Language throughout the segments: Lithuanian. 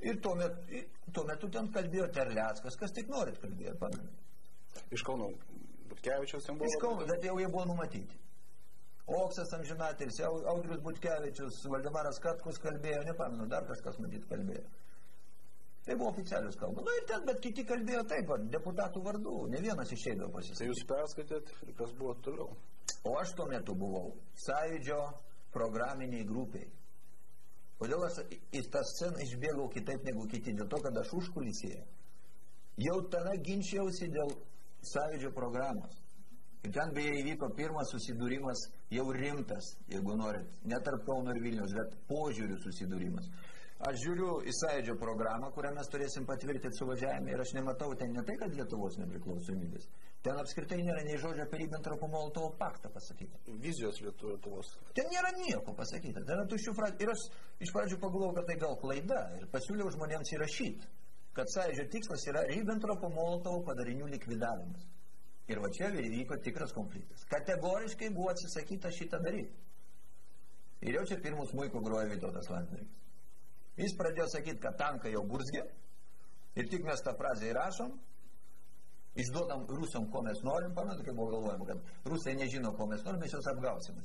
Ir tuo metu ten kalbėjo Terleckas, kas tik norit kalbėjo, pamenu. Iš Kauno Butkevičiaus ten buvo? Iš Kauno, bet jau jie buvo numatyti. Oksas amžinatelis, Audrius Butkevičius, Valdemaras Katkus kalbėjo, nepamenu, dar kažkas matyt kalbėjo. Tai buvo oficialius kalbos. Nu ir ten, bet kiti kalbėjo taip, deputatų vardu, ne vienas išeidavo pasisakyti. Tai jūs perskaitėt, kas buvo toliau? O aš tuo metu buvau Sąjūdžio programiniai grupiai. Kodėl aš į tą sceną išbėgau kitaip negu kiti? Dėl to, kad aš užkulisėje jau tada ginčiausi dėl Sąjūdžio programos. Ir ten beje įvyko pirmas susidūrimas, jau rimtas, jeigu norit, ne tarp Kauno ir Vilniaus, bet požiūrių susidūrimas. Aš žiūriu į Sąjūdžio programą, kurią mes turėsim patvirtinti suvažiavime ir aš nematau ten ne tai, kad Lietuvos nepriklausomybės. Ten apskritai nėra nei žodžio apie Ribbentropo-Molotovo paktą pasakyta. Vizijos Lietuvos. Ten nėra nieko pasakyta. Ten yra tuščių frazių. Ir aš iš pradžių pagalvojau, kad tai gal klaida ir pasiūliau žmonėms įrašyti, kad Sąjūdžio tikslas yra Ribbentropo-Molotovo padarinių likvidavimas. Ir va čia vyko tikras konfliktas. Kategoriškai buvo atsisakyta šitą daryti. Ir jau čia pirmus smuiku grojo Vytautas Landsbergis. Jis pradėjo sakyti, kad tankai jau burzgė ir tik mes tą frazę įrašom, išduodam Rusiom, ko mes norim, pamenu, kai buvo galvojama, kad Rusai nežino, ko mes norim, mes juos apgausim.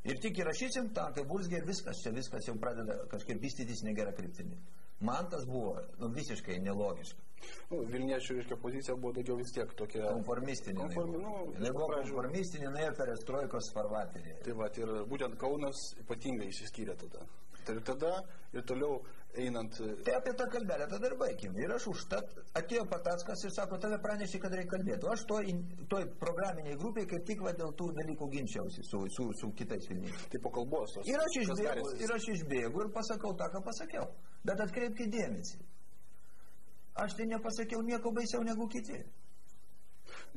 Ir tik įrašysim, tankai burzgė ir viskas, čia viskas jau pradeda kažkaip vystytis negera kryptimi. Man tas buvo visiškai nelogiška. Vilniečių reiškia pozicija buvo daugiau vis tiek tokia... Konformistinė. Jinai buvo konformistinė, jinai perestroikos farvaterė. Tai va, ir būtent Kaunas ypatingai išsiskyrė tada. Ir tada, ir toliau einant... Tai apie tą kalbelę tada ir baigim. Ir aš užtat atėjo Patackas ir sako, tave pranešė, kad reikia kalbėti. O aš toj programiniai grupiai kaip tik va dėl tų dalykų ginčiausi su kitais Vilniečiais. Tai po kalbos. Ir aš išbėgu ir pasakau tą, ką pasakiau. Bet atkreipkite dėmesį. Aš tai nepasakiau nieko baisiau negu kiti.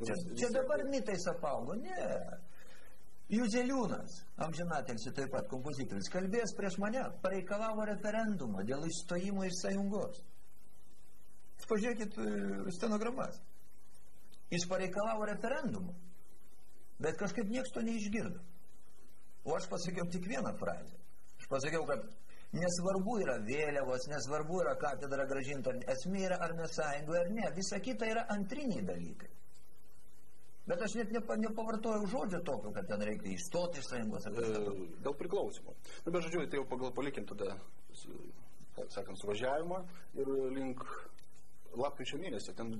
Čia dabar mitais apaugo. Ne. Juzeliūnas, amžinatelis taip pat kompozitorius, kalbėjęs prieš mane, pareikalavo referendumą dėl išstojimo iš sąjungos. Pažiūrėkit stenogramas. Jis pareikalavo referendumą, bet kažkaip nieks to neišgirdo. O aš pasakiau tik vieną frazę. Aš pasakiau, kad nesvarbu yra vėliavos, nesvarbu yra katedra grąžinta, esmė yra ar mes sąjungoje ar ne, visa kita yra antriniai dalykai. Bet aš net nepavartojau žodžio tokio, kad ten reikia išstoti iš sąjungos. Dėl priklausimo. Bet žodžiu, tai jau pagal palikim tada, sakant, suvažiavimą ir link lapkričio mėnesio. Ten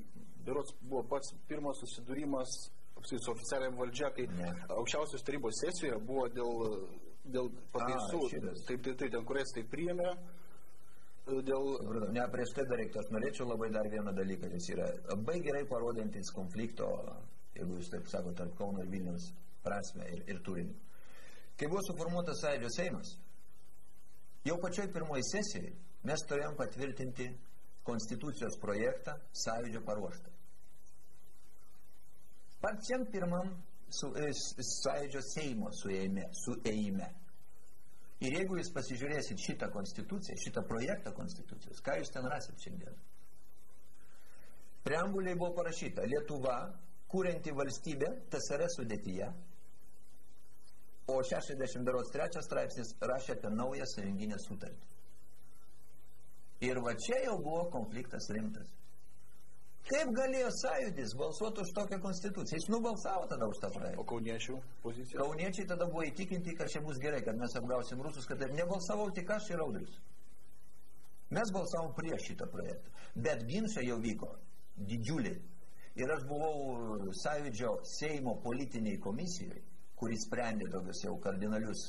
berods buvo pats pirmas susidūrimas su oficialia valdžia, kai aukščiausios tarybos sesijoje buvo dėl pataisų, taip, ten kurias tai priėmė. Ne, prieš tai dar reiktų, aš norėčiau labai dar vieną dalyką, jis yra labai gerai parodantis konflikto, jeigu jūs taip sako, tarp Kauno ir Vilniaus prasme ir turinį. Kai buvo suformuotas Sąjūdžio Seimas, jau pačioj pirmoji sesijai mes turėjom patvirtinti konstitucijos projektą Sąjūdžio paruoštą. Pačiam pirmam Sąjūdžio Seimo suėjime. Ir jeigu jūs pasižiūrėsit šitą konstituciją, šitą projektą konstitucijos, ką jūs ten rasit šiandien? Preambuliai buvo parašyta: Lietuva, kurianti valstybė TSRS sudėtyje, o 63 straipsnis rašė apie naują sąjunginę sutartį. Ir va čia jau buvo konfliktas rimtas. Kaip galėjo Sąjūdis balsuoti už tokią konstituciją? Jis nubalsavo tada už tą projektą. O kauniečių pozicija? Kauniečiai tada buvo įtikinti, kad čia bus gerai, kad mes apgausim rusus, kad nebalsavau tik aš ir Audrius. Mes balsavom prieš šitą projektą. Bet ginčai jau vyko didžiuliai. Ir aš buvau Sąjūdžio Seimo politiniai komisijoje, kuris sprendė tokius jau kardinalius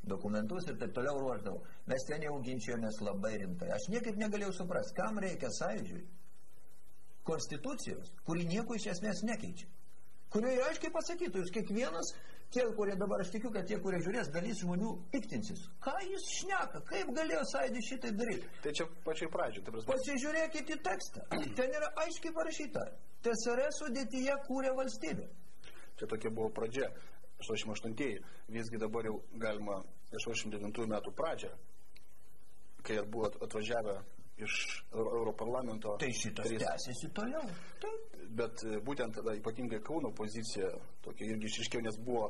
dokumentus ir taip toliau ruoždavo. Mes ten jau ginčiojomės labai rimtai. Aš niekaip negalėjau suprasti, kam reikia Sąjūdžiui konstitucijos, kuri nieko iš esmės nekeičia. Kurioje aiškiai pasakytų, jūs kiekvienas, tie, kurie dabar, aš tikiu, kad tie, kurie žiūrės, dalis žmonių piktinsis. Ką jis šneka? Kaip galėjo Sąjūdis šitai daryti? Tai čia pačiai pradžiai. Pasižiūrėkite į tekstą. Ten yra aiškiai parašyta. TSRS sudėtyje kūrė valstybę. Čia tokia buvo pradžia, 88-ieji. Visgi dabar jau galima 89 metų pradžią, kai buvo atvažiavę iš Europarlamento. Tai šitas tęsiasi toliau. Taip. Bet būtent tada ypatingai Kauno pozicija tokia irgi išryškėjo, nes buvo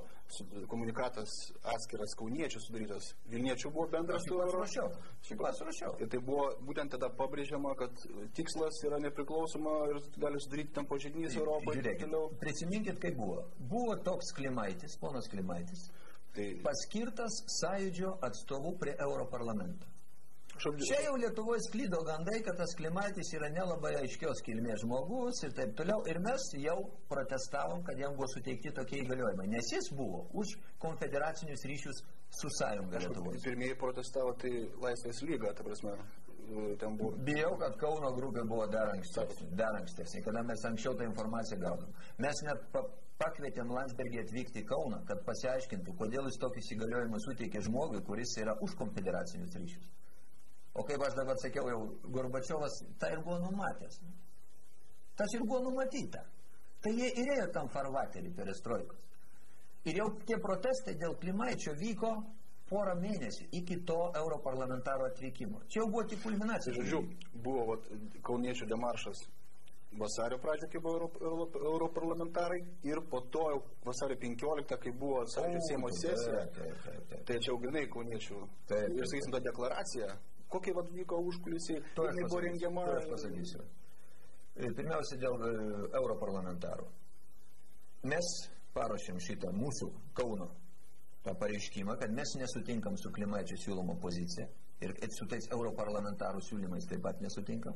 komunikatas atskiras kauniečių sudarytas. Vilniečių buvo bendras su Rašiau. Ir tai buvo būtent tada pabrėžiama, kad tikslas yra nepriklausoma ir gali sudaryti tam pažeidinys Europoje. Žiūrėkit, prisiminkit, kaip buvo. Buvo toks Klimaitis, ponas Klimaitis, paskirtas Sąjūdžio atstovų prie Europarlamento. Čia jau Lietuvoje sklydo gandai, kad tas Klimaitis yra nelabai aiškios kilmės žmogus ir taip toliau. Ir mes jau protestavom, kad jam buvo suteikti tokie įgaliojimai. Nes jis buvo už konfederacinius ryšius su Sąjunga Lietuvos. Pirmieji protestavo tai Laisvės lyga, ta prasme. Ten buvo. Bijau, kad Kauno grupė buvo dar ankstesnė, kada mes anksčiau tą informaciją gaudom. Mes net pakvietėm Landsbergį atvykti į Kauną, kad pasiaiškintų, kodėl jis tokius įgaliojimus suteikė žmogui, kuris yra už konfederacinius ryšius. O kaip aš dabar sakiau, jau Gorbačiovas tai ir buvo numatęs. Tas ir buvo numatyta. Tai jie ir ėjo tam farvaterį perestroikos. Ir jau tie protestai dėl Klimaičio vyko porą mėnesių iki to europarlamentaro atvykimo. Čia jau buvo tik kulminacija. Žodžiu, buvo kauniečių demaršas vasario pradžio, kai buvo europarlamentarai, ir po to jau vasario 15, kai buvo Seimo sesija. Tai čia jau grinai kauniečių. Ir sakysim, ta deklaracija, kokie vyko užkulisiai, jinai buvo rengiama. To aš pasakysiu. Pirmiausia, dėl europarlamentarų. Mes paruošėm šitą mūsų Kauno tą pareiškimą, kad mes nesutinkam su Klimaičio siūloma pozicija ir su tais europarlamentarų siūlymais taip pat nesutinkam.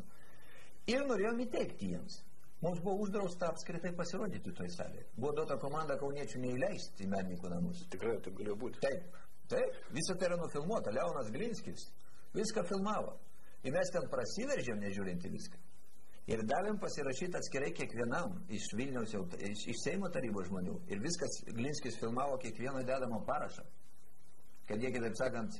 Ir norėjom įteikti jiems. Mums buvo uždrausta apskritai pasirodyti toj salėje. Buvo duota komanda kauniečių neįleisti į menininkų namus. Tikrai, taip galėjo būti. Taip. Visą tai yra nufilmuota. Leonas Glinskis viską filmavo. Ir mes ten prasiveržėm, nežiūrinti viską. Ir davėm pasirašyti atskirai kiekvienam iš Vilniaus, iš Seimo tarybos žmonių. Ir viskas Glinskis filmavo kiekvieno dedamą parašą. Kad jie, kitaip sakant,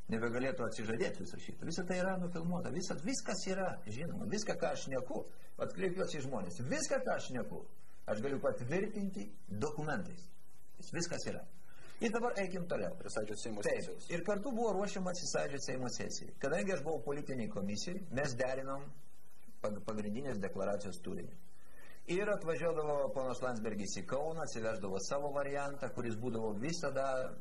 nebegalėtų atsižadėti visą šitą. Visą tai yra nufilmuota. Viskas yra, žinoma. Viską, ką aš šneku, atkreipiuosi žmonės. Viską, ką aš šneku, aš galiu patvirtinti dokumentais. Viskas yra. Ir dabar eikim toliau. Ir kartu buvo ruošiamas į Sąjūdžio Seimo sesiją. Kadangi aš buvau politiniai komisijai, mes derinom pagrindinės deklaracijos turinį. Ir atvažiuodavo ponas Landsbergis į Kauną, atsiveždavo savo variantą, kuris būdavo visada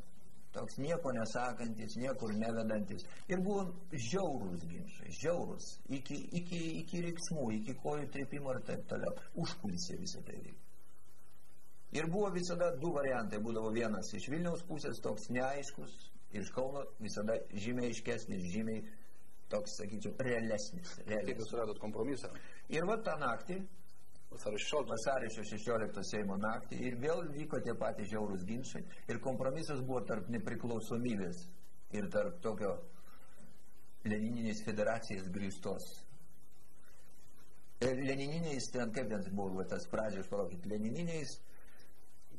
toks nieko nesakantis, niekur nevedantis. Ir buvo žiaurūs ginčai, žiaurūs, iki riksmų, iki kojų trepimo ir taip toliau. Užkulisė visą tai vyko. Ir buvo visada du variantai. Būdavo vienas iš Vilniaus pusės toks neaiškus, ir iš Kauno visada žymiai aiškesnis, žymiai toks, sakyčiau, realesnis. Kaip jūs radot kompromisą? Ir va tą naktį, vasario 16 Seimo naktį, ir vėl vyko tie patys žiaurūs ginčai. Ir kompromisas buvo tarp nepriklausomybės ir tarp tokio Lenininės federacijos grįstos. Lenininiais, ten kaip ten buvo tas frazė, palaukit, Lenininiais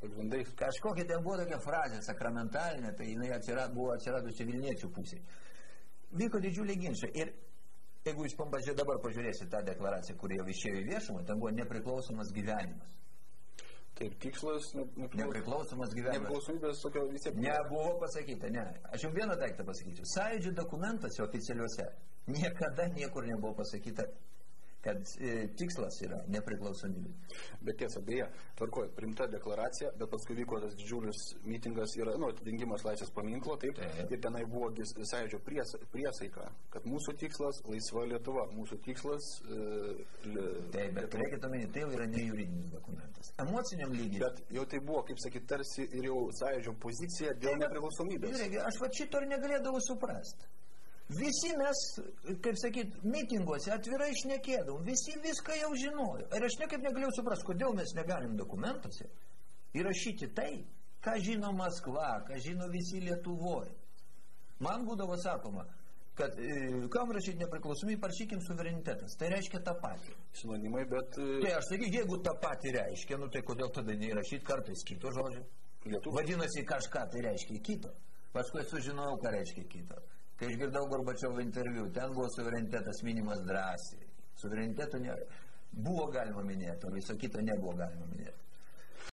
pagrindais. Kažkokia ten buvo tokia frazė sakramentalinė, tai jinai buvo atsiradusi Vilniečių pusėje. Vyko didžiuliai ginčai. Ir jeigu jūs dabar pažiūrėsite tą deklaraciją, kuri jau išėjo į viešumą, ten buvo nepriklausomas gyvenimas. Taip, tikslas nepriklausomas gyvenimas. Nepriklausomybės tokio vis tiek. Nebuvo pasakyta, ne. Aš jums vieną daiktą pasakyčiau. Sąjūdžio dokumentuose oficialiuose niekada niekur nebuvo pasakyta, kad tikslas yra nepriklausomybė. Bet tiesa, beje, tvarkoju, primta deklaracija, bet paskui vyko tas didžiulis mitingas ir, atidengimas Laisvės paminklo, taip, ir tenai buvo Sąjūdžio priesaika, kad mūsų tikslas laisva Lietuva, mūsų tikslas... Taip, bet turėkite omeny, tai jau yra ne juridinis dokumentas. Emociniam lygiai. Bet jau tai buvo, kaip sakyti, tarsi ir jau Sąjūdžio pozicija dėl nepriklausomybės. Žiūrėk, aš va šito ir negalėdavau suprasti. Visi mes, kaip sakyt, mitinguose atvirai šnekėdavom, visi viską jau žinojo. Ir aš nekaip negalėjau suprasti, kodėl mes negalim dokumentuose įrašyti tai, ką žino Maskva, ką žino visi Lietuvoje. Man būdavo sakoma, kad kam rašyti nepriklausomybę, parašykim suverenitetas. Tai reiškia tą patį. Sinonimai, bet... Tai aš sakyk, jeigu tą patį reiškia, tai kodėl tada neįrašyti kartais kito žodžio? Vadinasi, kažką tai reiškia kito. Paskui sužinojau, ką reiškia kito. Kai išgirdau Gorbačiovo interviu, ten buvo suverenitetas minimas drąsiai. Suvereniteto buvo galima minėti, o viso kito nebuvo galima minėti.